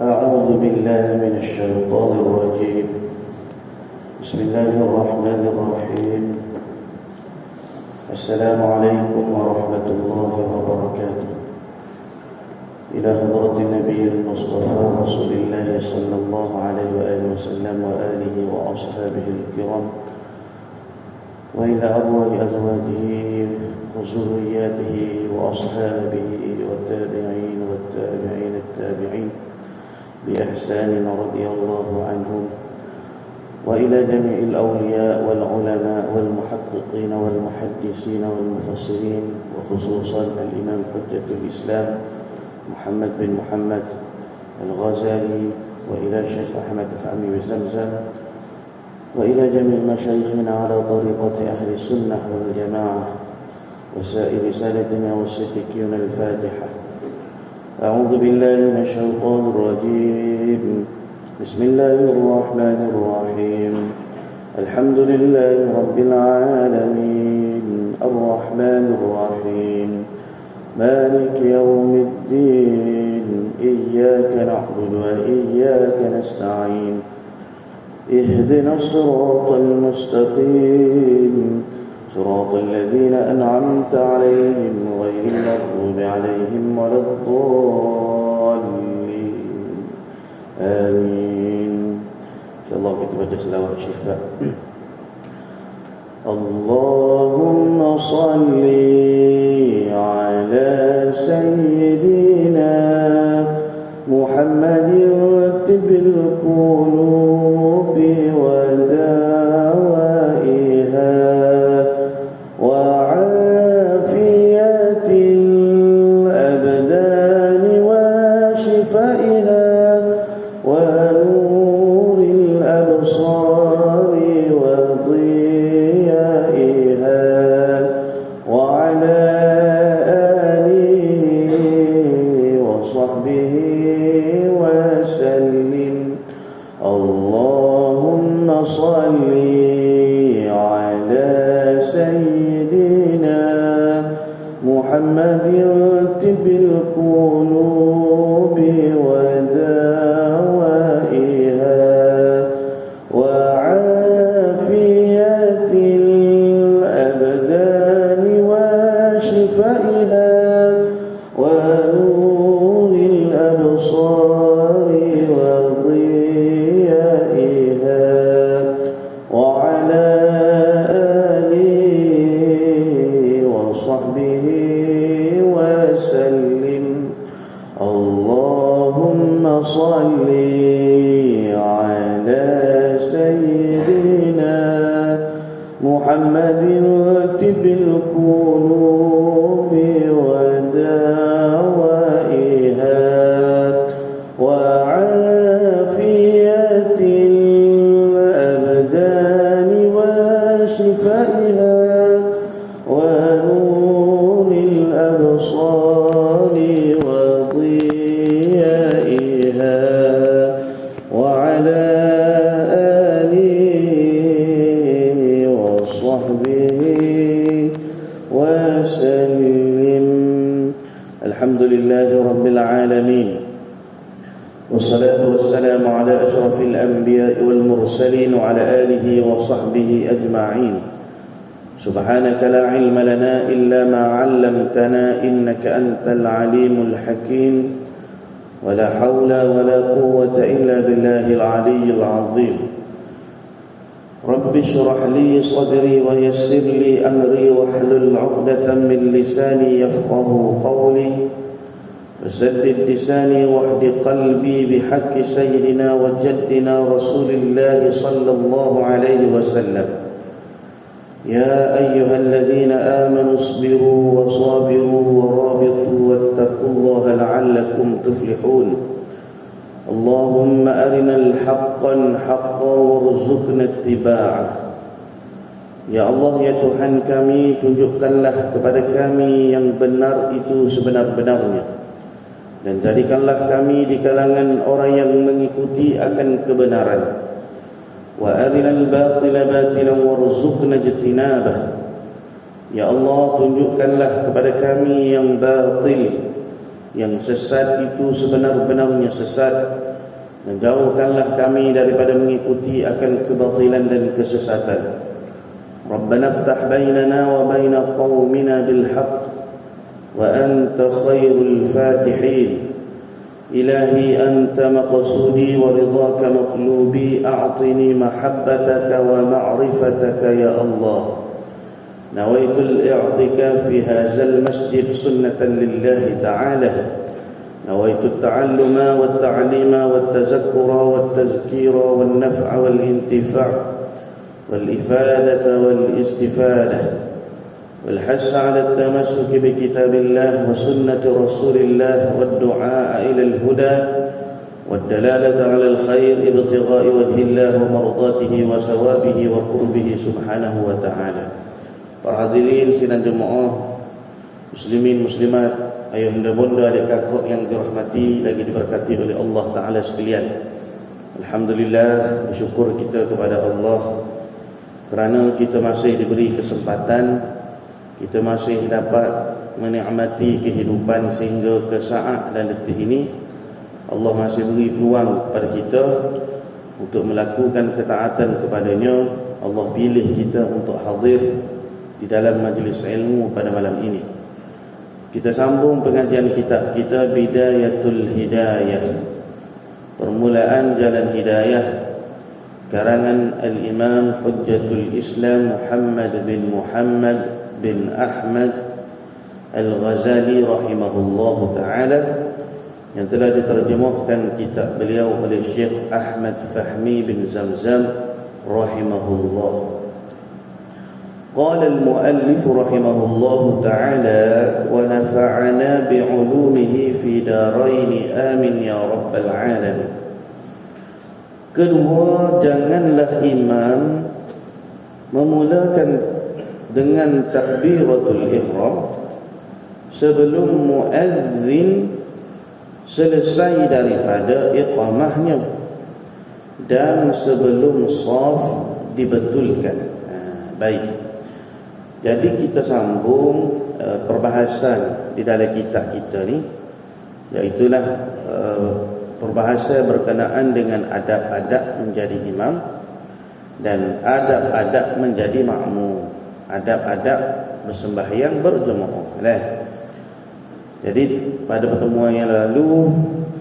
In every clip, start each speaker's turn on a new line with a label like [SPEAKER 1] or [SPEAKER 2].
[SPEAKER 1] أعوذ بالله من الشيطان الرجيم. بسم الله الرحمن الرحيم. السلام عليكم ورحمة الله وبركاته. إلى حضرة النبي المصطفى رسول الله صلى الله عليه وآله وسلم وآله وأصحابه الكرام، وإلى أرواح أزواجه وذرياته وأصحابه والتابعين والتابعين التابعين بإحسان رضي الله عنهم، وإلى جميع الأولياء والعلماء والمحققين والمحدثين والمفسرين، وخصوصا الإمام حجة الإسلام محمد بن محمد الغزالي، وإلى الشيخ أحمد فهمي بزمزم، وإلى جميع مشايخنا على طريقة أهل السنة والجماعة وسائر سادتنا والصديقين. الفاتحة. أعوذ بالله من الشيطان الرجيم. بسم الله الرحمن الرحيم. الحمد لله رب العالمين الرحمن الرحيم مالك يوم الدين إياك نعبد وإياك نستعين اهدنا الصراط المستقيم صراط الذين أنعمت عليهم غير المغضوب عليهم ولا الضالين آمين. InsyaAllah kita baca selawat syifa. Allahumma salli ala sayyidina Muhammadin tibbil qulubi wa dawaiha wa afiyatil abdani wa shifaiha wa nuril absari wa diyaiha wa ala alihi wa sahbihi wa sallim. Allahumma salli ala sayyidina Muhammadin tibbil qulubi wa dawaiha wa afiyatil abdani wa shifaiha wa nuril absari wa diyaiha wa ala alihi wa sahbihi wa sallim. Allahumma salli ala sayyidina Muhammadin tibbil qulubi wa dawaiha wa afiyatil abdani wa shifaiha wa nuril absari wa diyaiha wa ala alihi wa sahbihi wa sallim. Alhamdulillahi rabbil alamin. والصلاة والسلام على أشرف الأنبياء والمرسلين وعلى آله وصحبه أجمعين. سبحانك لا علم لنا إلا ما علمتنا إنك أنت العليم الحكيم ولا حول ولا قوة إلا بالله العلي العظيم. رب اشرح لي صدري ويسر لي أمري واحلل عقدة من لساني يفقه قولي وسدد لساني واهد قلبي بحق سيدنا وجدنا رسول الله صلى الله عليه وسلم. يا أيها الذين آمنوا اصبروا وصابروا ورابطوا واتقوا الله لعلكم تفلحون. اللهم أرنا الحق حقا وارزقنا اتباعه. Ya Allah, ya Tuhan kami, tunjukkanlah kepada kami yang benar itu sebenar-benarnya, dan jadikanlah kami di kalangan orang yang mengikuti akan kebenaran. Wa arinal batila batilan warzuqna ijtinabah. Ya Allah, tunjukkanlah kepada kami yang batil, yang sesat itu sebenar-benarnya sesat, menjauhkanlah kami daripada mengikuti akan kebatilan dan kesesatan. Rabbana iftah bainana wa baina qaumina bil haqq wa anta khairul fatihin. إلهي أنت مقصودي ورضاك مطلوبي أعطني محبتك ومعرفتك يا الله. نويت الاعتكاف في هذا المسجد سنة لله تعالى. نويت التعلم والتعليم والتذكر والتذكير والنفع والانتفاع والإفادة والاستفادة والحث على التمسك بكتاب الله وسنة رسول الله والدعاء إلى الهدى والدلالة على الخير ابتغاء وجه الله ومرضاته وثوابه وقربه سبحانه وتعالى. Para hadirin sidang jemaah muslimin muslimat, ayahanda bunda adik kakak yang dirahmati lagi diberkati oleh Allah Ta'ala sekalian. Alhamdulillah, bersyukur kita kepada Allah kerana kita masih diberi kesempatan, kita masih dapat menikmati kehidupan sehingga ke saat dan detik ini. Allah masih beri peluang kepada kita untuk melakukan ketaatan kepadanya. Allah pilih kita untuk hadir di dalam majlis ilmu pada malam ini. Kita sambung pengajian kitab kita Bidayatul Hidayah, Permulaan Jalan Hidayah, karangan Al-Imam Hujjatul Islam Muhammad bin Ahmad Al-Ghazali rahimahullahu ta'ala, yang telah diterjemahkan kitab beliau oleh Syekh Ahmad Fahmi bin Zamzam rahimahullah. Qala al-muallif rahimahullahu ta'ala wa nafa'ana bi'ulumihi fi daraini amin ya rabbal alamin. Kedua, janganlah imam memulakan dengan takbiratul ihram sebelum muazzin selesai daripada iqamahnya dan sebelum shaf dibetulkan. Baik. Jadi kita sambung perbahasan di dalam kitab kita ni, iaitulah perbahasan berkenaan dengan adab-adab menjadi imam dan adab-adab menjadi makmum, adab-adab bersembahyang berjemaah. Jadi pada pertemuan yang lalu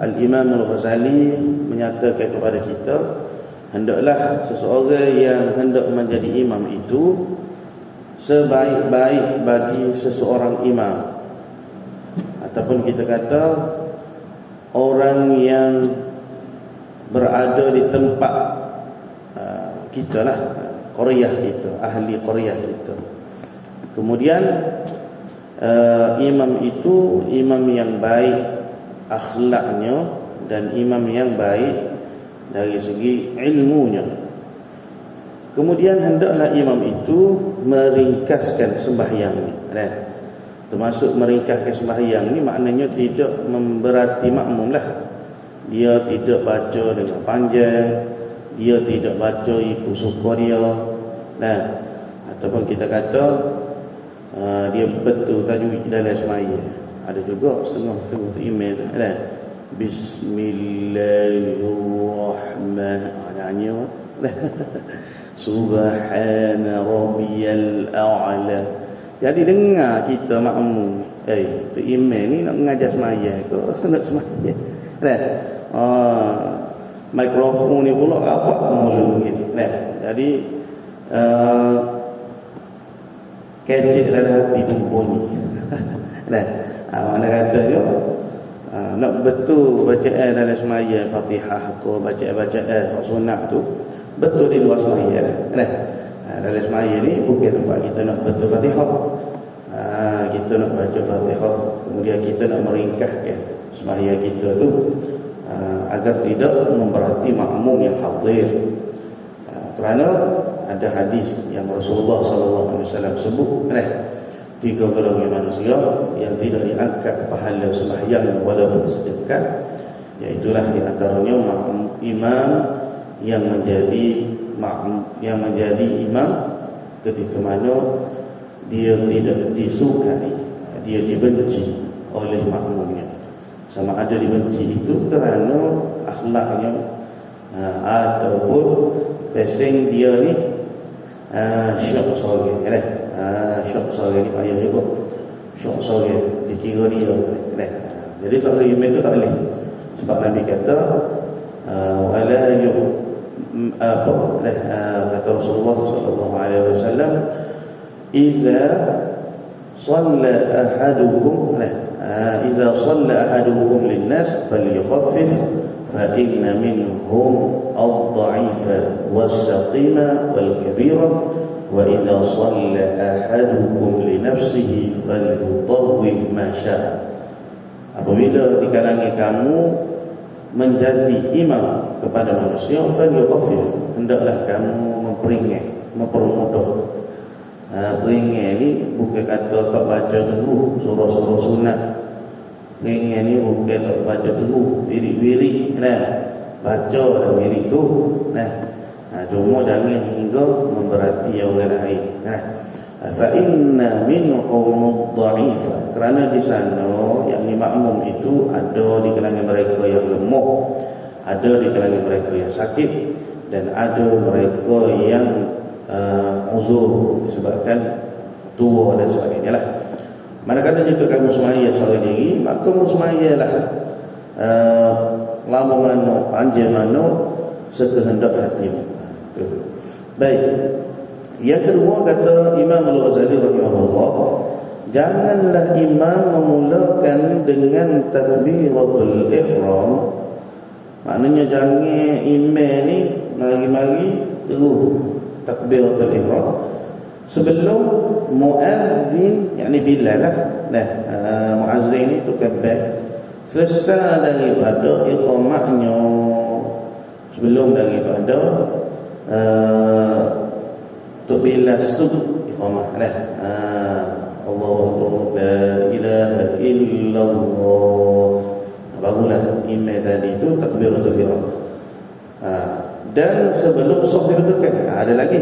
[SPEAKER 1] Al-Imam Al-Ghazali menyatakan kepada kita, hendaklah seseorang yang hendak menjadi imam itu sebaik-baik bagi seseorang imam, ataupun kita kata orang yang berada di tempat kita lah, qaryah kita, ahli qaryah kita. Kemudian imam itu imam yang baik akhlaknya dan imam yang baik dari segi ilmunya. Kemudian hendaklah imam itu meringkaskan sembahyang ni. Termasuk meringkaskan sembahyang ni maknanya tidak memberati makmum lah. Dia tidak baca dengan panjang, dia tidak baca ikut suka dia. Ataupun kita kata dia betul tajwid dalam sembahyang. Ada juga setengah-setengah tu email Bismillahirrahmanirrahim. Subhana rabbiyal a'la. Jadi dengar kita makmum, tu imam ni nak mengajar sembahyang ke nak sembahyang. Mikrofon ni pula rapat mula begini. Jadi kecil dalam hati pun bunyi. Mana kata dia nak betul bacaan dalam sembahyang Fatihah atau bacaan sunat tu betul di luar sembahyang dalam sembahyang ni bukan tempat kita nak betul Fatihah. Kita nak baca Fatihah, kemudian kita nak meringkaskan sembahyang kita tu agar tidak memberati makmum yang hadir. Kerana ada hadis yang Rasulullah SAW sebut, 3 golongan manusia yang tidak diangkat pahala sembahyang walaupun sedekah, iaitulah di antaranya imam yang menjadi imam ketika mana dia tidak disukai, dia dibenci oleh makmumnya. Sama ada dibenci itu kerana akhlaknya, ataupun pesing dia ni syok sore kan. Syok sore ni payah juga. Syok sore dikira dia kan. Jadi sore email tu tak boleh. Sebab Nabi kata wala kata Rasulullah sallallahu alaihi wasallam, idza shalla ahadukum idza shalla ahadukum lin-nas falyukhaffif fa inna minhum ad-dha'ifa was-saqima wal-kabira wa idza shalla ahadukum li nafsihi falyutawwil ma syaa. Apabila di kalangan kamu menjadi imam kepada manusia, falyukhaffif, hendaklah kamu mempermudah. Peringat ni bukan kata tak baca terus surah-surah sunat. Peringat ni bukan tak baca terus wirid-wirid baca dah wirid tu cuma jangan hingga memberati orang lain. Fa inna minhum ad-dha'ifa, kerana di sana yakni makmum itu ada di kalangan mereka yang lemah, ada di kalangan mereka yang sakit, dan ada mereka yang uzur disebabkan tua dan sebagainya lah. Manakala jika kamu semaya seorang diri, maka semayalah lama mana, panjang mana sekehendak hatimu. Baik. Yang kedua, kata Imam Al-Ghazali rahimahullah, janganlah imam memulakan dengan takbiratul ihram. Maknanya jangan imam ni mari-mari terus takbiratul ihram sebelum muazzin, yakni Bilal lah. Muazzin ni tukabbar selesai daripada iqamahnya, sebelum daripada untuk bila sub iqamah Allahu akbar la ilaha illallah, barulah imam tadi itu takbiratul ihram. Dan sebelum saf dibetulkan, ada lagi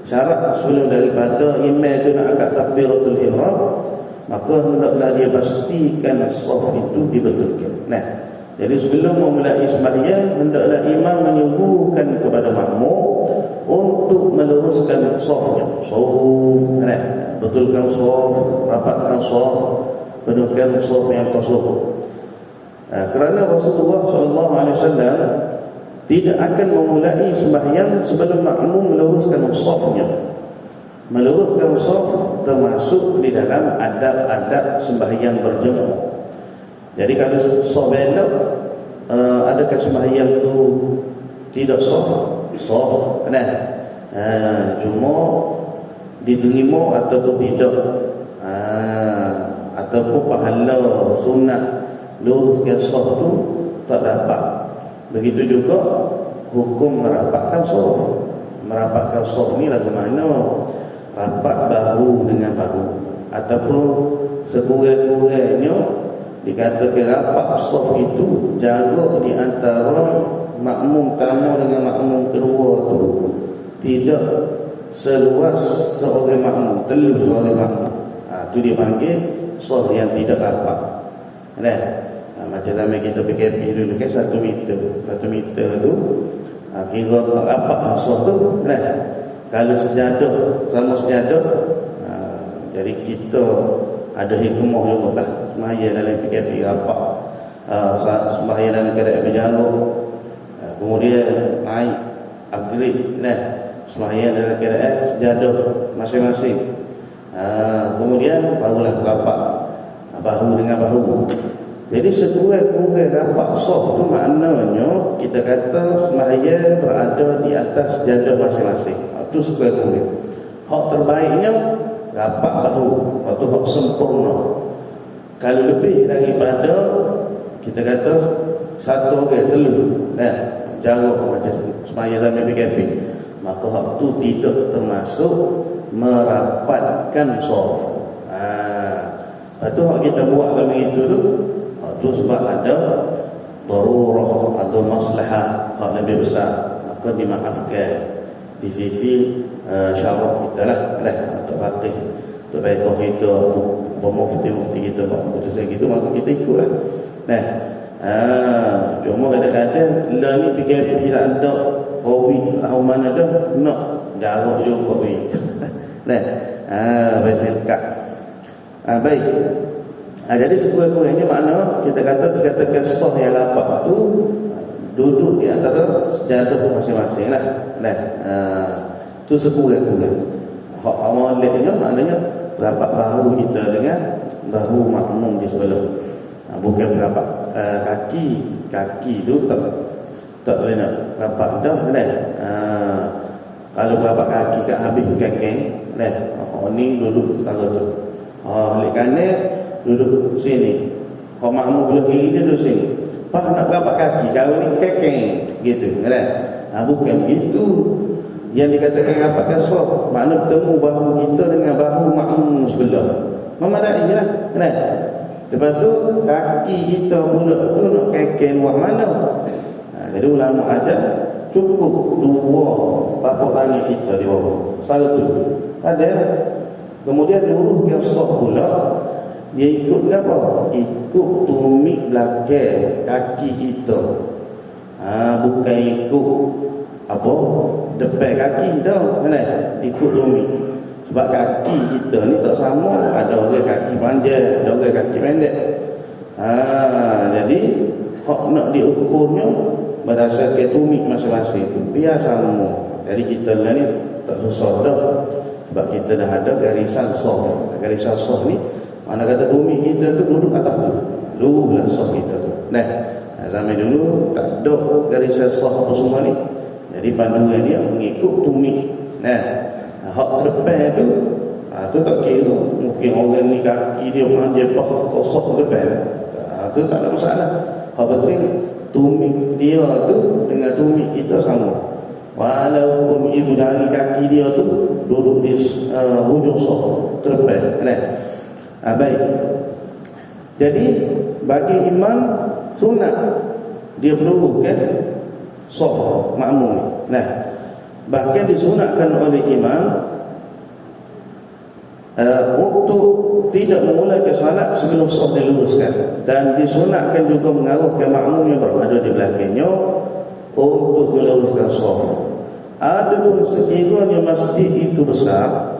[SPEAKER 1] syarat sebelum daripada imam itu nak angkat takbiratul ihram, maka hendaklah dia pastikan saf itu dibetulkan. Jadi sebelum memulai sembahyang, hendaklah imam menyuruhkan kepada makmum untuk meluruskan safnya. Betulkan saf, rapatkan saf, penuhkan saf yang kosong. Kerana Rasulullah SAW tidak akan memulai sembahyang sebelum makmum meluruskan safnya. Meluruskan saf termasuk di dalam adab-adab sembahyang berjemaah. Jadi kalau sah belok, adakah sembahyang tu tidak sah? Sah, cuma diterima ataupun tidak, ataupun pahala sunat luruskan sah tu tak dapat. Begitu juga hukum merapatkan sah. Merapatkan sah ni lagu mana? Rapat bahu dengan bahu, ataupun sekurang-kurangnya dikatakan rapat saf itu jarak di antara makmum pertama dengan makmum kedua tu tidak seluas seorang makmum, telur seorang makmum. Itu dia panggil saf yang tidak rapat. Macam zaman kita PKP dulu kan 1 meter. 1 meter tu kira tak rapat saf tu. Kalau sejadah sama sejadah, jadi kita ada hikmah juga lah sembahyang dalam PKP rapat, sembahyang dalam keadaan berjarak, kemudian naik upgrade sembahyang dalam keadaan sejadah masing-masing, kemudian barulah rapat bahu dengan bahu. Jadi sekurang-kurang rapat saf tu maknanya kita kata sembahyang berada di atas sejadah masing-masing. Itu sekurang-kurang. Hak terbaiknya rapat bahu, waktu hak sempurna. Kalau lebih daripada kita kata satu orang telur jarak macam semaya zaman PKP, maka hak tu tidak termasuk merapatkan saf. Lepas tu hak kita buat kami itu tu, hak tu sebab ada darurah atau maslahah, hak lebih besar, maka dimaafkan di sisi syarak kita lah, untuk faqih, untuk baikah kita, untuk mufti-mufti kita buat keputusan gitu, maka kita ikutlah. Cuma kadang-kadang lah ni PKP tak ada Covid mana dah nak jarak juga ni. Nah, baik lengkap. Baik. Jadi sekurang-kurangnya makna kita dikatakan sah yang rapat tu duduk di antara sejadah masing-masing lah. Nah, tu sekurang-kurang. Hak awalnya maknanya rapat bahu kita dengan bahu makmum di sebelah. Bukan rapat kaki tu tak boleh nak rapat dah kan. Kalau rapat kaki kat habis kaki ni duduk setara tu. Oleh kerana duduk sini. Kalau makmum belah kiri dia duduk sini. Pas nak rapat kaki, kalau ni kekeng gitu kan. Bukan begitu. Yang dikatakan rapatkan sah, makna bertemu bahu kita dengan bahu makmum sebelah. Memadai je lah kan. Lepas tu kaki kita pula tu nak kekeng buat mana. Jadi ulama ada cukup dua tapak tangan kita di bawah. Satu ada lah. Kemudian luruskan sah pula. Dia ikut apa? Ikut tumit belakang kaki kita. Bukan ikut apa? Depan kaki dah. Kan? Ikut tumit. Sebab kaki kita ni tak sama. Ada orang kaki panjang, ada orang kaki pendek. Jadi hak nak diukurnya berdasarkan tumit masing-masing tu biar sama. Jadi kita ni tak susah dah. Sebab kita dah ada garisan sah. Garisan sah ni mana kata tumit kita tu duduk atas tu. Luruslah sah kita tu. Nah, zaman dulu tak ada garisan sah apa semua ni. Jadi panduan dia mengikut tumit. Nah, hak depan tu tak kira. Mungkin orang ni kaki dia panjang kosong depan. Tu tak ada masalah. Hak penting tumit dia tu dengan tumit kita sama. Walaupun ibu dari kaki dia tu duduk di hujung sah depan. Baik. Jadi bagi imam sunat dia meluruskan saf makmum. Nah, bahkan disunatkan oleh imam untuk tidak memulakan solat sebelum saf diluruskan, dan disunatkan juga mengarahkan makmum yang berada di belakangnya untuk meluruskan saf. Adapun sekiranya masjid itu besar,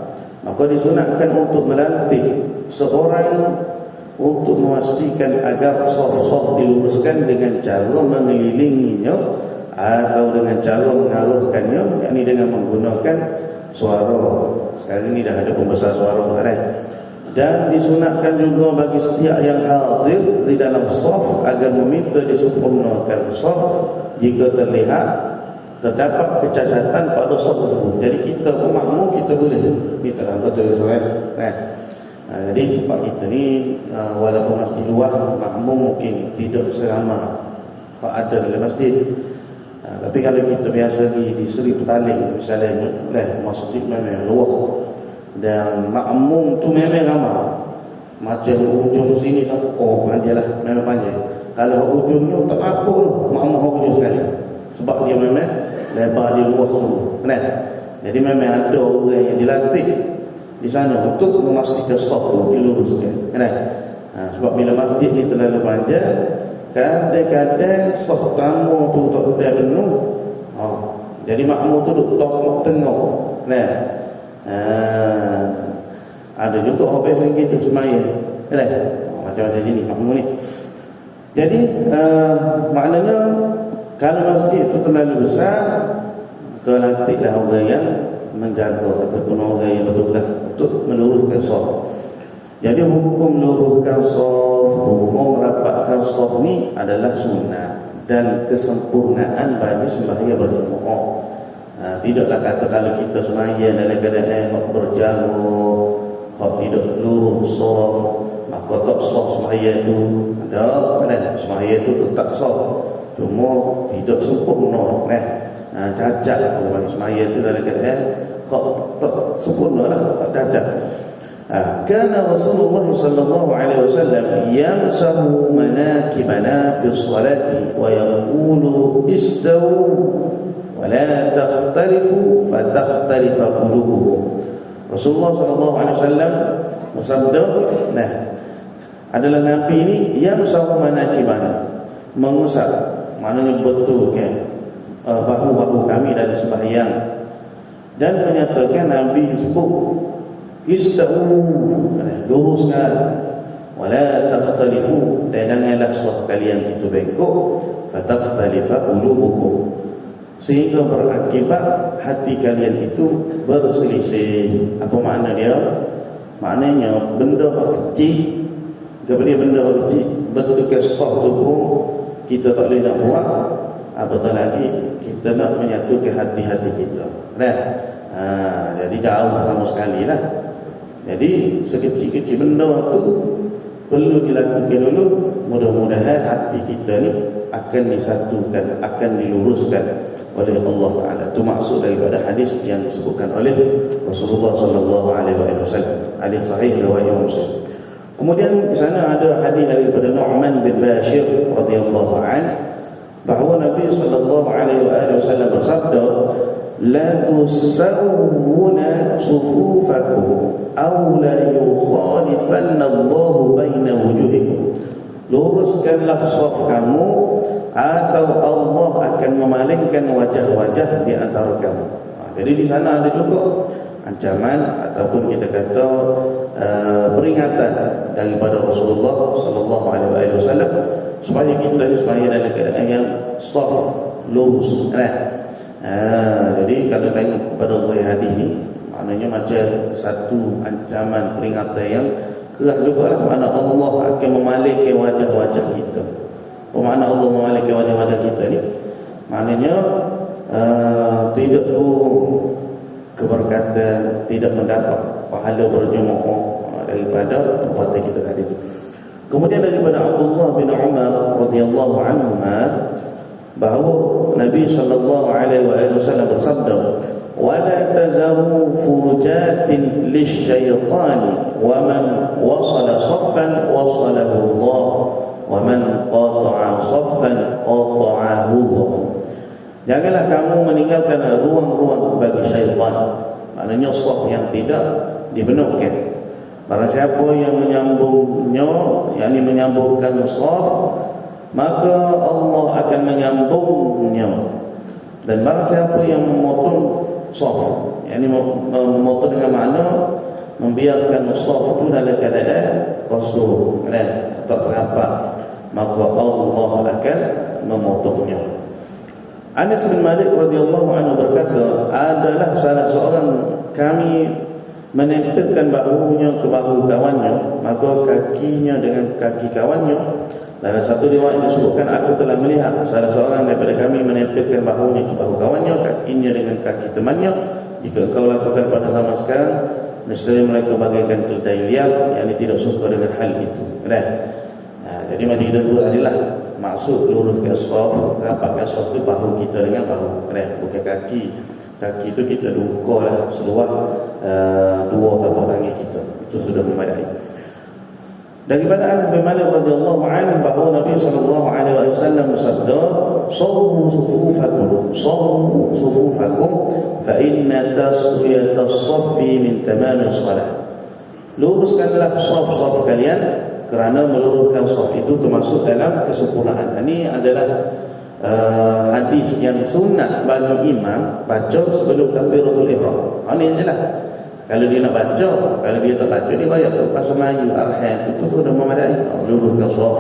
[SPEAKER 1] maka disunatkan untuk melantik seorang untuk memastikan agar saf-saf diluruskan dengan cara mengelilinginya atau dengan cara mengarahkannya, yakni dengan menggunakan suara. Sekarang ini dah ada pembesar suara kan. Dan disunatkan juga bagi setiap yang hadir di dalam saf agar meminta disempurnakan saf jika terdapat kecacatan pada saf tersebut. Jadi kita pemakmum kita boleh minta betul kan. Jadi tempat kita ni walaupun masjid luas, makmum mungkin tidak seramai ada dalam masjid. Tapi kalau kita biasa pergi di Seri Petaling misalnya, masjid memang luas dan makmum tu memang ramai. Macam hujung sini panjang lah, memang panjang. Kalau hujungnya tak apa tu, makmum hujung sekali. Sebab dia memang lebar dia luas tu. Jadi memang ada orang yang dilatih di sana untuk memastikan saf tu diluruskan. Sebab bila masjid ni terlalu panjang, kadang-kadang saf tamu tu tak ada penuh. Jadi makmum tu duduk tengok tengok. Ada juga habis gitu semaya. Macam-macam jenis makmum ni. Jadi maknanya kalau masjid itu terlalu besar, kelantiklah orang yang menjaga ataupun orang yang bertugas untuk meluruskan saf. Jadi hukum meluruskan saf, hukum merapatkan saf ni adalah sunnah dan kesempurnaan bagi sembahyang berjemaah. Tidaklah kata kalau kita sembahyang dalam keadaan berjaga, tidak lurus saf, maka tak sah sembahyang tu. Ada sembahyang tu tetap sah, cuma tidak sempurna. Cacat bagi sembahyang tu dalam keadaan tak sempurna lah, cacat. Kana Rasulullah sallallahu alaihi wasallam yamsahu manakibana fi sholati wa yaqulu istawu wa la takhtalifu fatakhtalifa qulubukum. Rasulullah sallallahu alaihi wasallam bersabda, adalah Nabi ini yamsahu manakibana, mengusap maknanya betulkan bahu-bahu kami dari sembahyang. Dan menyatakan Nabi sebut istau, luruskan, wala takhtalifu, dan janganlah saf kalian itu bengkok, fatakhtalifa qulubukum, sehingga berakibat hati kalian itu berselisih. Apa makna dia? Maknanya benda kecil kepada benda kecil, betul ke saf tu pun kita tak boleh nak buat, apatah lagi kita nak menyatukan hati-hati kita. Jadi jauh sama sekali lah. Jadi sekecil-kecil benda tu perlu dilakukan dulu. Mudah-mudahan hati kita ni akan disatukan, akan diluruskan oleh Allah Ta'ala. Itu maksud daripada hadis yang disebutkan oleh Rasulullah sallallahu alaihi wasallam, hadis sahih riwayat Muslim. Kemudian di sana ada hadis daripada Nu'man bin Bashir radhiyallahu anhu bahawa Nabi sallallahu alaihi wasallam bersabda, la tusawwuna sufufakum aw la yukhalifanna Allah baina wujuhikum, luruskanlah saf kamu atau Allah akan memalingkan wajah-wajah di antara kamu. Jadi di sana ada juga ancaman ataupun kita kata peringatan daripada Rasulullah sallallahu alaihi wasallam supaya kita ni sembahyang dalam keadaan yang saf, lurus. Jadi kalau tengok kepada hadis ni, maknanya macam satu ancaman peringatan yang keras juga lah. Makna Allah akan memalingkan wajah-wajah kita. Bermakna Allah memalingkan wajah-wajah kita ni, maknanya tidak pun keberkatan, tidak mendapat pahala berjemaah daripada perbuatan kita tadi itu. Kemudian daripada Abdullah bin Umar radhiyallahu anhuma bahawa Nabi sallallahu alaihi wasallam bersabda, "Wala tazamu furujatin lisyaitani, wa man wasala saffan wasalahu Allah, wa man qata'a saffan qata'ahu Allah." Janganlah kamu meninggalkan ruang-ruang bagi syaitan, maknanya saf yang tidak dibenarkan. Barang siapa yang menyambungnya, yakni menyambungkan saf, maka Allah akan menyambungnya. Dan barang siapa yang memotong saf, yakni memotong dengan makna membiarkan saf itu dalam keadaan kosong, tak rapat, maka Allah akan memotongnya. Anas bin Malik radhiyallahu anhu berkata, adalah salah seorang kami menempelkan bahunya ke bahu kawannya, maka kakinya dengan kaki kawannya. Dalam satu riwayat disebutkan, aku telah melihat salah seorang daripada kami menempelkan bahunya ke bahu kawannya, kakinya dengan kaki temannya. Jika engkau lakukan pada zaman sekarang, nescaya mereka bagaikan keledai liar yang tidak suka dengan hal itu. Jadi macam kita sebut adalah maksud luruskan saf, rapatkan saf itu bahu kita dengan bahu, bukan kaki. Kaki itu kita duka lah seluar dua tapak tangan kita, itu sudah memadai. Daripada Anas bin Malik radhiyallahu anhu bahawa Nabi sallallahu alaihi wasallam bersabda, "Sawwu sufufakum fa inna taswiyatas saffi min tamamis shalah." Luruskanlah saf-saf kalian, kerana meluruskan saf itu termasuk dalam kesempurnaan. Ini adalah hadis yang sunat bagi imam baca sebelum takbiratul ihram. Ini jelas. Kalau dia nak baca, kalau dia tak baca, dia bayar bahasa Melayu arhan itu sudah memadai. Luruskan saf,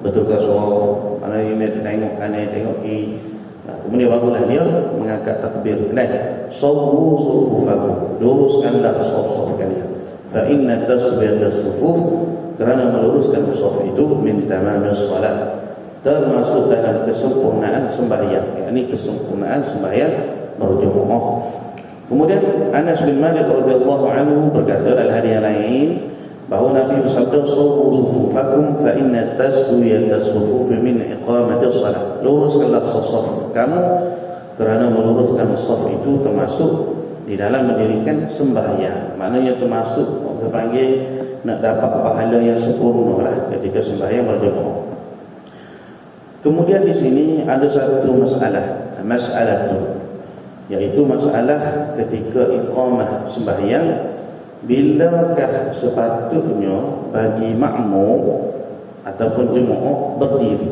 [SPEAKER 1] betulkan saf. Kalau dia tengok kanan, tengok kiri, kemudian barulah dia mengangkat takbir. Sawwu sufufakum, luruskanlah saf-saf kalian. Fa inna tasbiyatas sufuf, kerana meluruskan saf itu min tamamis salat, termasuk dalam kesempurnaan sembahyang, yakni kesempurnaan sembahyang berjemaah. Kemudian Anas bin Malik radhiyallahu anhu berkata dalam hadis yang lain bahawa Nabi bersabda, "Sawwu sufufakum fa inna taswiyatas sufuf min iqamatis salat." Luruskanlah saf-saf kamu, kerana meluruskan saf itu termasuk di dalam mendirikan sembahyang. Maknanya termasuk orang panggil nak dapat pahala yang sempurna lah ketika sembahyang berjemaah. Kemudian di sini ada satu masalah tu, iaitu masalah ketika iqamah sembahyang, bilakah sepatutnya bagi makmum ataupun jemaah berdiri.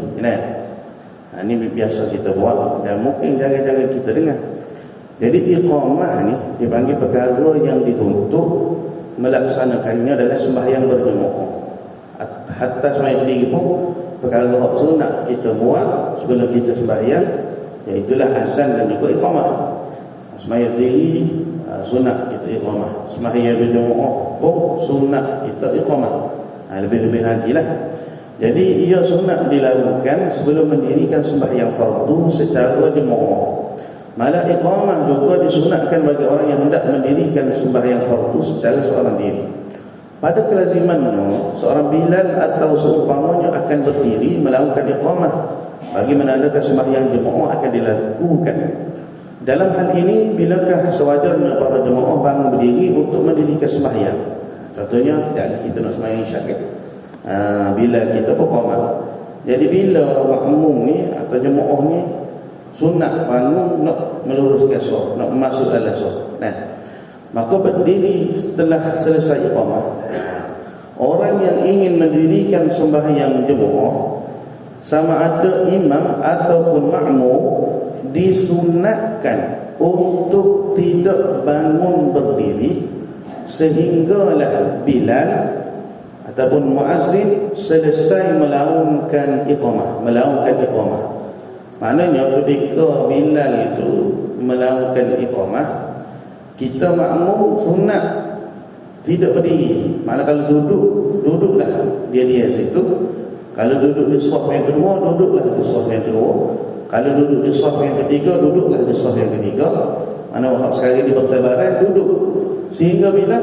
[SPEAKER 1] Ini biasa kita buat dan mungkin jarang-jarang kita dengar. Jadi iqamah ni dipanggil perkara yang dituntut melaksanakannya dalam sembahyang berjemaah. Hatta sembahyang sendiri pun perkara hak sunat kita buat sebelum kita sembahyang, iaitulah azan dan juga iqamah. Sembahyang sendiri sunat kita iqamah, sembahyang berjemaah pun sunat kita iqamah. Lebih-lebih lagi lah. Jadi ia sunat dilakukan sebelum mendirikan sembahyang fardu secara jemaah. Malah iqamah juga disunatkan bagi orang yang hendak mendirikan sembahyang fardu secara seorang diri. Pada kelazimannya, seorang Bilal atau seumpamanya akan berdiri melakukan iqamah bagi menandakan sembahyang jemaah akan dilakukan. Dalam hal ini, bilakah sewajarnya para jemaah bangun berdiri untuk mendirikan sembahyang? Contohnya, tidak kita nak sembahyang isyak kan? Bila kita berqamah. Jadi bila makmum ni atau jemaah ni sunat bangun nak meluruskan saf, nak masuk dalam saf. Maka berdiri setelah selesai iqamah. Orang yang ingin mendirikan sembahyang jemaah sama ada imam ataupun makmum disunatkan untuk tidak bangun berdiri sehinggalah Bilal ataupun muazzin selesai melakukan iqamah. Maknanya ketika Bilal itu melakukan iqamah, kita makmum sunat tidak berdiri. Maknanya kalau duduklah dia situ. Kalau duduk di saf yang kedua, duduklah di saf yang kedua. Kalau duduk di saf yang ketiga, duduklah di saf yang ketiga. Mana sekarang di bertabaran duduk sehingga bila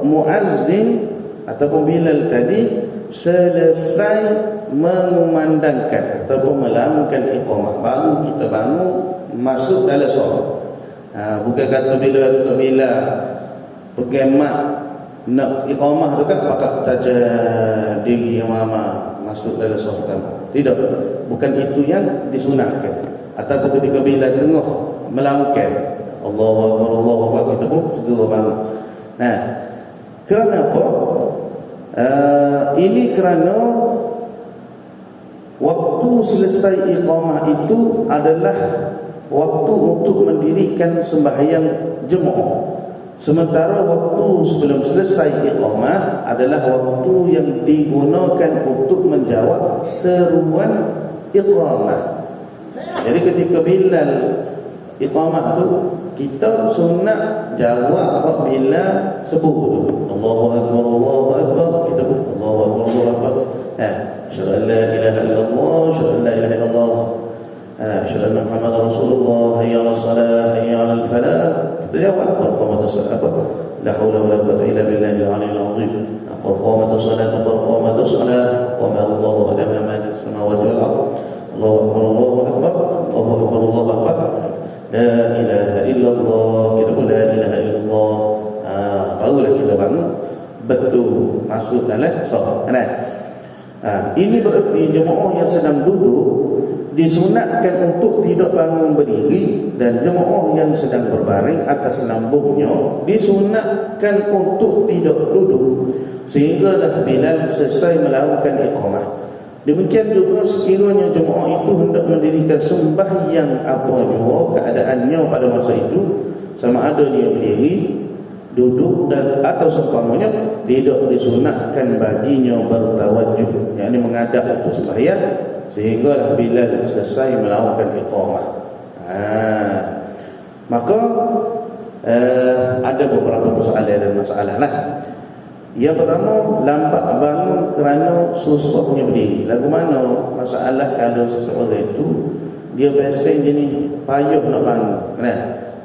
[SPEAKER 1] muazzin ataupun Bilal tadi selesai mengumandangkan ataupun melakukan iqamah, baru kita bangun masuk dalam solat. Bukan kata bila pegang mat nak iqamah tu kan pakat saja diri yang mama masuk dalam solat. Tidak, bukan itu yang disunatkan. Ataupun ketika Bilal tengah melakukan Allahu Akbar, Allahu Akbar, kita pun segera bangun. Kerana apa? Ini kerana waktu selesai iqamah itu adalah waktu untuk mendirikan sembahyang jemaah. Sementara waktu sebelum selesai iqamah adalah waktu yang digunakan untuk menjawab seruan iqamah. Jadi ketika Bilal iqamah tu, kita sunat jawab bila sebut tu Allahu Akbar, Allahu Akbar, kita pun Allahu Akbar, Allahu Akbar. Asyhadu an la ilaha illallah, asyhadu an la ilaha illallah, asyhadu anna Muhammadar Rasulullah, hayya 'alas salah, hayya 'alal falah. Kita jawab qad qamatus salat, la haula wala quwwata illa billahil 'aliyyil 'azim. Qad qamatus salat, qad qamatus salat, qama Allahu ala ma fis samawati wal ardh. Allahu Akbar, Allahu Akbar, Allahu Akbar, Allahu Akbar. La ilaha illallah, kita pun la ilaha illallah. Barulah kita bangun betul masuk dalam solat. Ini berarti jemaah yang sedang duduk disunatkan untuk tidak bangun berdiri, dan jemaah yang sedang berbaring atas lambungnya disunatkan untuk tidak duduk sehinggalah Bilal selesai melakukan iqamah. Demikian juga sekiranya jemaah itu hendak mendirikan sembahyang apa jua keadaannya pada masa itu, sama ada dia berdiri, duduk dan atau seumpamanya, tidak disunatkan baginya bertawajuh, yakni menghadap untuk sembahyang sehinggalah Bilal selesai melakukan iqamah. Maka ada beberapa persoalan dan masalah lah. Yang pertama, lambat bangun kerana susahnya berdiri. Lagu mana masalah kalau seseorang itu dia biasa jenis payuh nak bangun,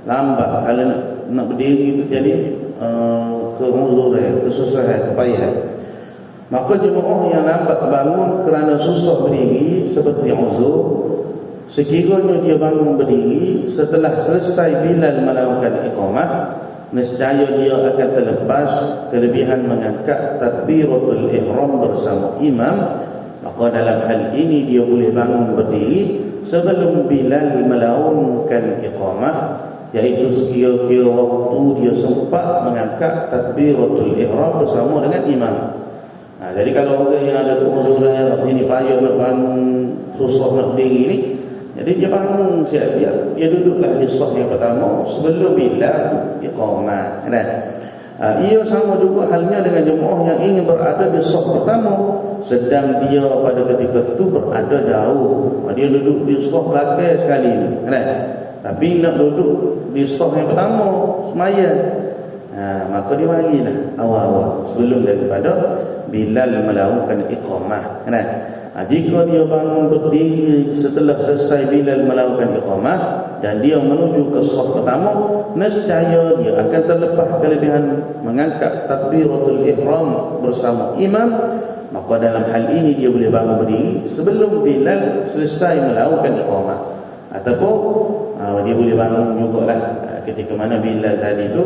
[SPEAKER 1] lambat kalau nak berdiri itu jadi kemuzuran, kesusahan, kepayahan. Maka jemaah yang lambat bangun kerana susah berdiri seperti uzur, sekiranya dia bangun berdiri setelah selesai Bilal melakukan iqamah, nescaya dia akan terlepas kelebihan mengangkat takbiratul ihram bersama imam. Maka dalam hal ini dia boleh bangun berdiri sebelum Bilal melakukan iqamah, iaitu sekira-kira waktu dia sempat mengangkat takbiratul ihram bersama dengan imam. Jadi kalau orang yang ada keuzuran, ini payah nak bangun, susah nak berdiri ni, jadi dia bangun siap-siap, dia duduklah di saf yang pertama sebelum bilal iqamah. Ia sama juga halnya dengan jemaah yang ingin berada di saf pertama sedang dia pada ketika itu berada jauh. Dia duduk di saf belakang sekali ni, tapi nak duduk di saf yang pertama semaya, maka dia marilah awal-awal sebelum daripada bilal melakukan iqamah. Jika dia bangun berdiri setelah selesai bilal melakukan iqamah dan dia menuju ke saf pertama, nescaya dia akan terlepas kelebihan mengangkat takbiratul ihram bersama imam. Maka dalam hal ini dia boleh bangun berdiri sebelum bilal selesai melakukan iqamah, ataupun dia boleh bangun jugalah ketika mana bilal tadi itu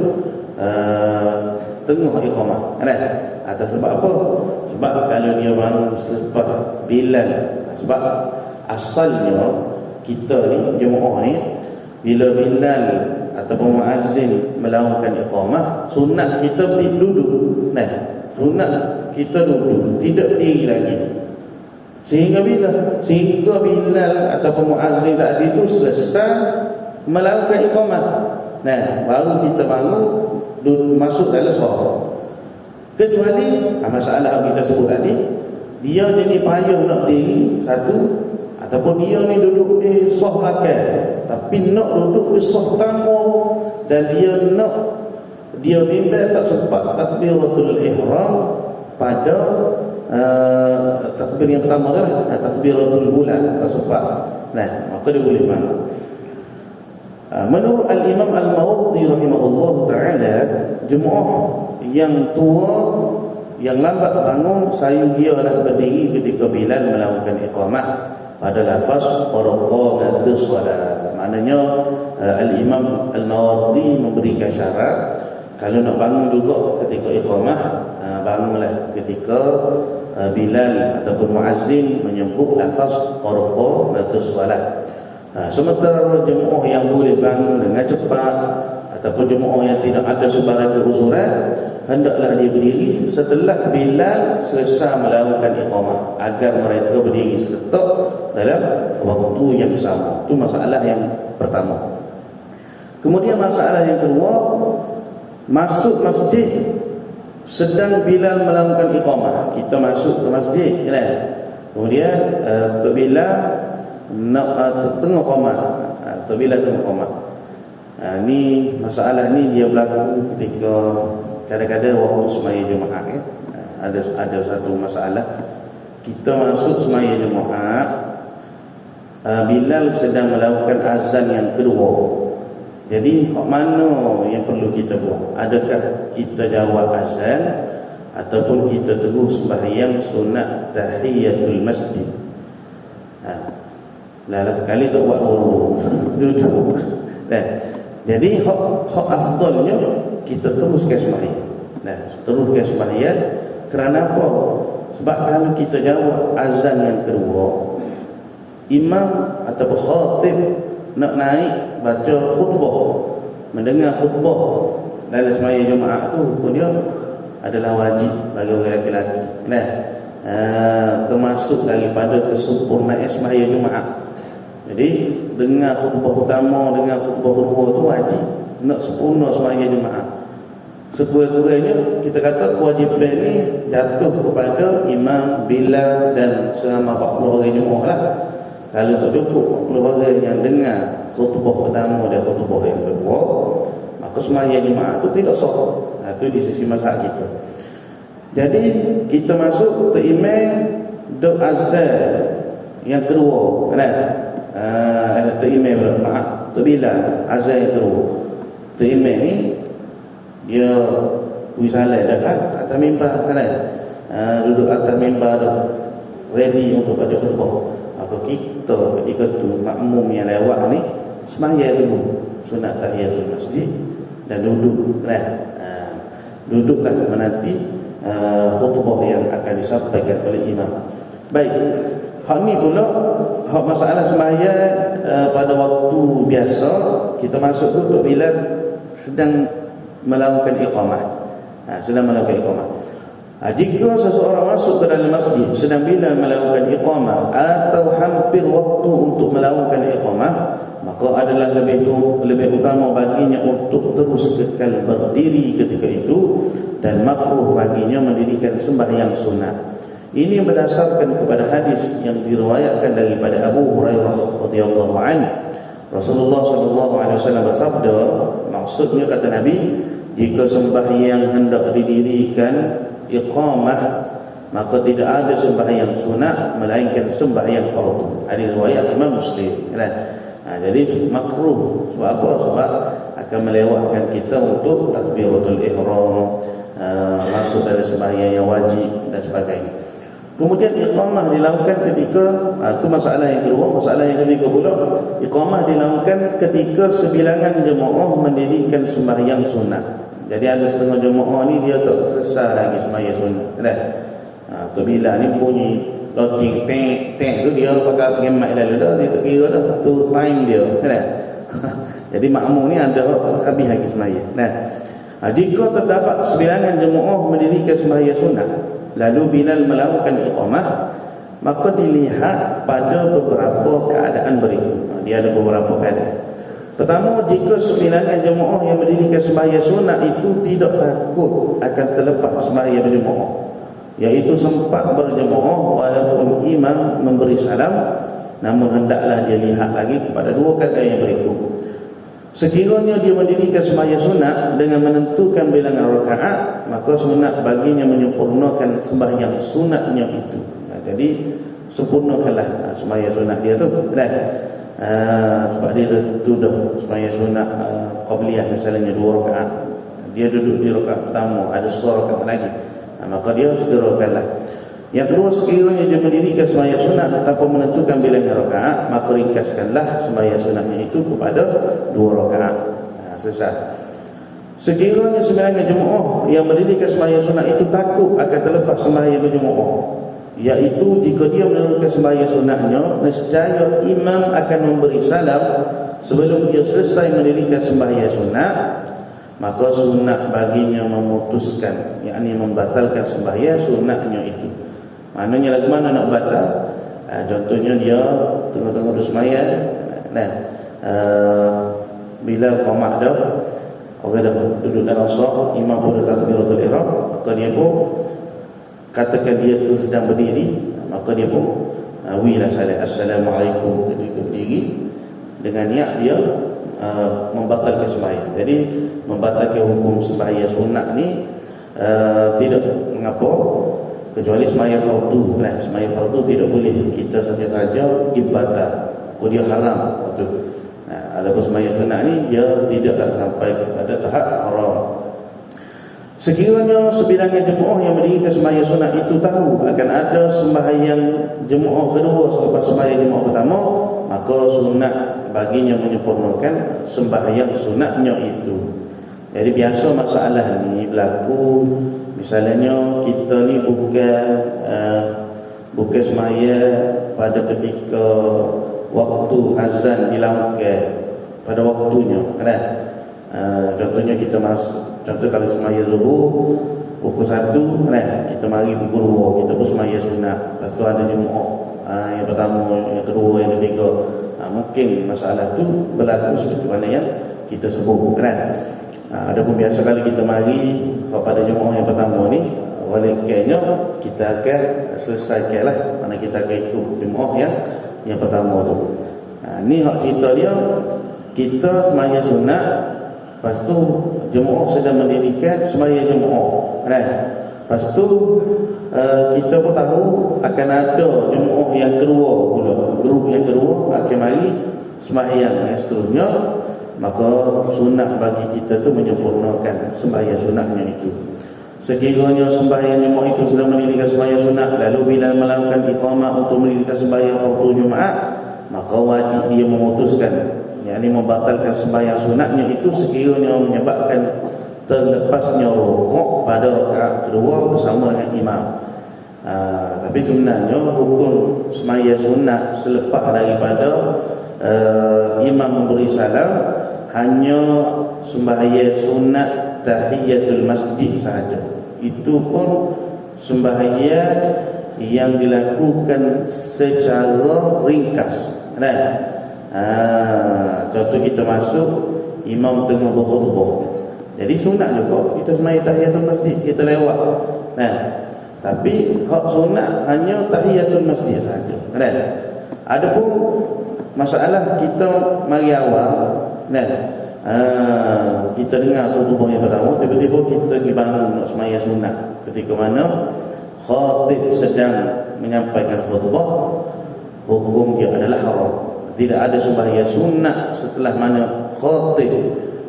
[SPEAKER 1] tengah iqamah. Atau sebab apa? Sebab kalau dia bangun selepas bilal, sebab asalnya kita ni, jemaah ni, bila bilal ataupun muazzin melakukan iqamah, sunat kita duduk. Sunat kita duduk, tidak berdiri lagi. Sehingga bilal ataupun muazzin tadi itu selesai melakukan iqamah, baru kita bangun masuk dalam solat. Kecuali masalah yang kita sebut tadi, dia jadi payah nak berdiri satu, ataupun dia ni duduk di saf belakang tapi nak duduk di saf pertama, dan dia bimbang tak sempat takbiratul ihram pada takbir yang pertama adalah takbiratul ula, tak sempat. Maka dia boleh bangun. Menurut Al-Imam Al-Mawardi rahimahullah ta'ala, jemaah yang tua yang lambat bangun sayugialah berdiri ketika bilal melakukan iqamah pada lafaz qaraqamatus salat. Maknanya Al-Imam Al-Mawardi memberikan syarat, kalau nak bangun juga ketika iqamah, bangunlah ketika bilal ataupun muazzin menyebut lafaz qaraqamatus salat. Sementara jemaah yang boleh bangun dengan cepat ataupun jemaah yang tidak ada sebarang keuzuran, hendaklah dia berdiri setelah bilal selesai melakukan iqamah, agar mereka berdiri seketika dalam waktu yang sama. Itu masalah yang pertama. Kemudian masalah yang kedua, masuk masjid sedang bilal melakukan iqamah. Kita masuk ke masjid, kemudian bilal nak tengah qamah, bila tengah qamah. Ni masalah ni dia berlaku ketika kadang-kadang waktu semaya Jumaat. Ada satu masalah, kita masuk semaya Jumaat, bilal sedang melakukan azan yang kedua. Jadi hak mana yang perlu kita buat? Adakah kita jawab azan ataupun kita terus sembahyang sunat tahiyatul masjid? Lalu sekali tak buat duduk. Jadi hak afdalnya kita teruskan sembahyang. Teruskan sembahyang. Kerana apa? Sebab kalau kita jawab azan yang kedua, imam atau khatib nak naik baca khutbah, mendengar khutbah dalam sembahyang Jumaat tu pun dia adalah wajib bagi orang lelaki. Termasuk daripada kesempurnaan sembahyang Jumaat. Jadi dengar khutbah utama, dengar khutbah kedua tu wajib. Nak sempurna sembahyang Jumaat, sekurang-kurangnya kita kata kewajipan ni jatuh kepada imam, bilal dan selama 40 orang jemaah lah. Kalau tak cukup 40 orang yang dengar khutbah pertama dan khutbah yang kedua, maka sembahyang Jumaat tu tidak sah. Itu di sisi mazhab kita. Jadi kita masuk ke imam doa azan yang kedua, imam bilal azan yang kedua. Imam ni dia wisalah dah kan atas mimbar duduk atas mimbar dah ready untuk baca khutbah. Maka kita ketika tu makmum yang lewat ni sembahyang dulu sunat tahiyatul masjid dan duduklah menanti khutbah yang akan disampaikan oleh imam. Baik, hak ni pula hak masalah sembahyang pada waktu biasa kita masuk tu bila sedang melakukan iqamah. Sedang melakukan iqamah. Jika seseorang masuk ke dalam masjid sedang Bilal melakukan iqamah atau hampir waktu untuk melakukan iqamah, maka adalah lebih utama baginya untuk terus kekal berdiri ketika itu, dan makruh baginya mendirikan sembahyang sunat. Ini berdasarkan kepada hadis yang diriwayatkan daripada Abu Hurairah radhiyallahu anhu. Rasulullah sallallahu alaihi wasallam bersabda, maksudnya kata Nabi, jika sembahyang hendak didirikan iqamah, maka tidak ada sembahyang sunat melainkan sembahyang fardu. Hadis riwayat Imam Muslim. Jadi makruh. Sebab apa? Sebab akan melewatkan kita untuk takbiratul ihram, masuk dalam sembahyang yang wajib dan sebagainya. Kemudian iqamah dilakukan ketika itu masalah yang kedua. Masalah yang ketiga pula, iqamah dilakukan ketika sebilangan jemaah mendirikan sembahyang sunat. Jadi ada setengah jemaah ni dia tak selesai lagi sembahyang sunat. Tu bila ni bunyi loceng tek tu dia pakai pengemat lalu dah, dia tak kira dah tu time dia. Jadi makmum ni ada habis lagi sembahyang. Jika terdapat sebilangan jemaah mendirikan sembahyang sunat lalu Bilal melakukan iqamah, maka dilihat pada beberapa keadaan berikut. Dia ada beberapa keadaan. Pertama, jika sebilangan jemaah yang mendirikan sembahyang sunat itu tidak takut akan terlepas sembahyang berjemaah, iaitu sempat berjemaah walaupun imam memberi salam, namun hendaklah dia lihat lagi kepada dua keadaan yang berikut. Sekiranya dia mendirikan sembahyang sunat dengan menentukan bilangan rakaat, maka sunat baginya menyempurnakan sembahyang sunatnya itu. Jadi sempurnakanlah sembahyang sunat dia tu. Sebab dia tentu dah sembahyang sunat qabliyah misalnya 2 rakaat, dia duduk di rakaat pertama, ada 1 rakaat lagi, maka dia segerakanlah. Yang kedua, sekiranya dia mendirikan sembahyang sunat tanpa menentukan bilangan rakaat, maka ringkaskanlah sembahyang sunatnya itu kepada 2 rakaat. Selesai. Sekiranya sebilangan jemaah yang mendirikan sembahyang sunat itu takut akan terlepas sembahyang berjemaah, iaitu jika dia menunaikan sembahyang sunatnya, nescaya imam akan memberi salam sebelum dia selesai mendirikan sembahyang sunat, maka sunat baginya memutuskan, yakni membatalkan sembahyang sunatnya itu. Maknanya lagu mana nak batal? Contohnya dia tengah-tengah sembahyang, bila qamat dah, orang dah duduk dalam saf, imam pun dah takbiratul ihram, maka dia pun katakan dia tu sedang berdiri, maka dia pun wilah salat assalamualaikum ketika berdiri dengan niat dia membatalkan sembahyang. Jadi membatalkan hukum sembahyang sunat ni tidak mengapa, kecuali sembahyang fardu. Sembahyang fardu tidak boleh kita saja-saja dibatal, dia haram waktu. Adapun sembahyang sunat ni dia tidaklah sampai kepada tahap haram. Sekiranya sebilangan jemaah yang mendirikan sembahyang sunat itu tahu akan ada sembahyang jemaah kedua selepas sembahyang jemaah pertama, maka sunat baginya menyempurnakan sembahyang sunatnya itu. Jadi biasa masalah ni berlaku, misalnya kita ni bukan sembahyang pada ketika waktu azan dilakukan pada waktunya, contohnya kita masuk, contoh kalau sembahyang zuhur pukul 1, kita mari pukul 2, kita pun sembahyang sunat. Lepas tu ada jemaah yang pertama, yang kedua, yang ketiga. Mungkin masalah tu berlaku seperti mana yang kita sebut. Adapun biasa kali kita mari pada jemaah yang pertama ni, waliknya kita akan selesaikanlah, mana kita akan ikut jemaah yang pertama tu. Ni hak cerita dia, kita sembahyang sunat, lepas tu jemaah sedang mendirikan sembahyang jemaah. Lepas tu kita pun tahu akan ada jemaah yang kedua pula, grup yang kedua akan mari sembahyang yang seterusnya, maka sunat bagi kita tu menyempurnakan sembahyang sunatnya itu. Sekiranya sembahyang jemaah itu sedang mendirikan sembahyang sunat, lalu bila melakukan iqamah untuk mendirikan sembahyang fardu Jumaat, maka wajib dia memutuskan, yakni membatalkan sembahyang sunatnya itu sekiranya menyebabkan terlepasnya rukuk pada rakaat kedua bersama dengan imam. Tapi sebenarnya hukum sembahyang sunat selepas daripada imam memberi salam hanya sembahyang sunat tahiyatul masjid sahaja. Itu pun sembahyang yang dilakukan secara ringkas. Contoh kita masuk, imam tengah berkhutbah, jadi sunat juga kita sembahyang tahiyatul masjid, kita lewat. Tapi hak sunat hanya tahiyatul masjid saja. Adapun masalah kita mari awal, kita dengar khutbah yang pertama, tiba-tiba kita pergi bangun nak sembahyang sunat ketika mana khatib sedang menyampaikan khutbah, hukum dia adalah haram. Tidak ada sembahyang sunat setelah mana khatib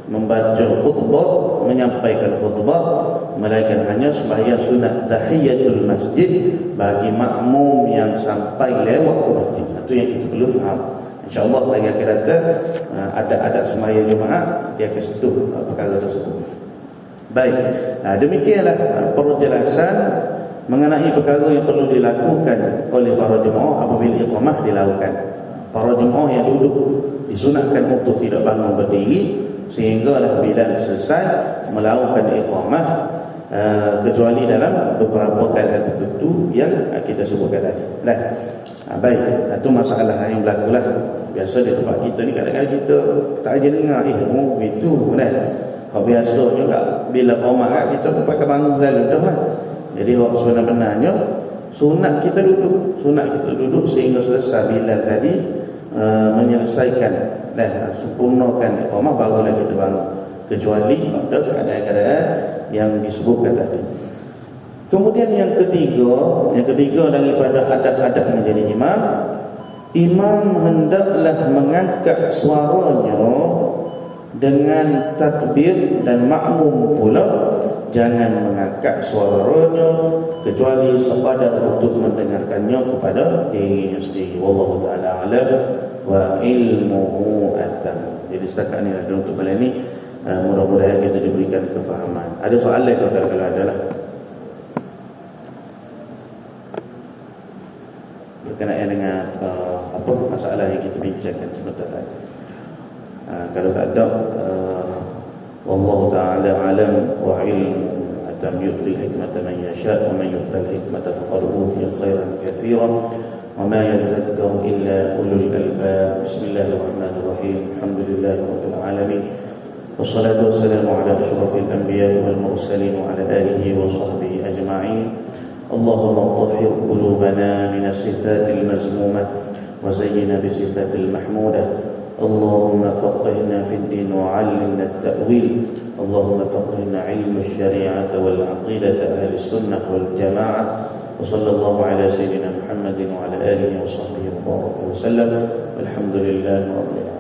[SPEAKER 1] membaca khutbah, menyampaikan khutbah, melainkan hanya sembahyang sunat tahiyatul masjid bagi makmum yang sampai lewat ke masjid. Itu yang kita perlu faham. InsyaAllah lagi akan datang adab-adab sembahyang jemaah, dia akan sentuh perkara tersebut. Baik, demikianlah perjelasan mengenai perkara yang perlu dilakukan oleh para jemaah apabila iqamah dilakukan. Para jemaah yang duduk disunatkan untuk tidak bangun berdiri sehinggalah bila selesai melakukan iqamah, kecuali dalam beberapa keadaan tertentu yang kita sebutkan tadi. Baik, itu masalah yang berlaku lah. Biasa di tempat kita ni kadang-kadang kita tak aja dengar begitu biasa juga bila iqamah kita pakai bangun selalu dah lah. Jadi sebenarnya sunat kita duduk sehingga selesai Bilal tadi menyelesaikan sempurnakan iqamah, barulah kita bangun, kecuali pada keadaan-keadaan yang disebutkan tadi. Kemudian yang ketiga daripada adab-adab menjadi imam hendaklah mengangkat suaranya dengan takbir, dan makmum pula jangan mengangkat suaranya kecuali sekadar untuk mendengarkannya kepada dirinya sendiri. Wallahu ta'ala alam wa ilmuhu atam. Jadi setakat ni ada untuk malam ni, mudah-mudahan kita diberikan kefahaman. Ada soalan kalau ada lah berkenaan dengan apa masalah yang kita bincangkan sebentar tadi. Kalau tak ada, wallahu ta'ala alam wa ilmu atam yu'til hikmata man yasha' wa man yu'tal hikmata faqad utiya khairan katsiran wa ma yadhakkaru illa ulul albab. Bismillahirrahmanirrahim. Alhamdulillahi rabbil alamin. Wassalatu wassalamu ala asyrafil anbiya'i wal mursalin wa ala alihi wa sahbihi ajma'in. Allahumma tahhir qulubana min as-sifatil mazmumah wa zayyina bi sifatil mahmudah. اللهم فقهنا في الدين وعلمنا التأويل. اللهم فقهنا علم الشريعة والعقيدة أهل السنة والجماعة. وصلى الله على سيدنا محمد وعلى آله وصحبه وبارك وسلم. والحمد لله رب العالمين.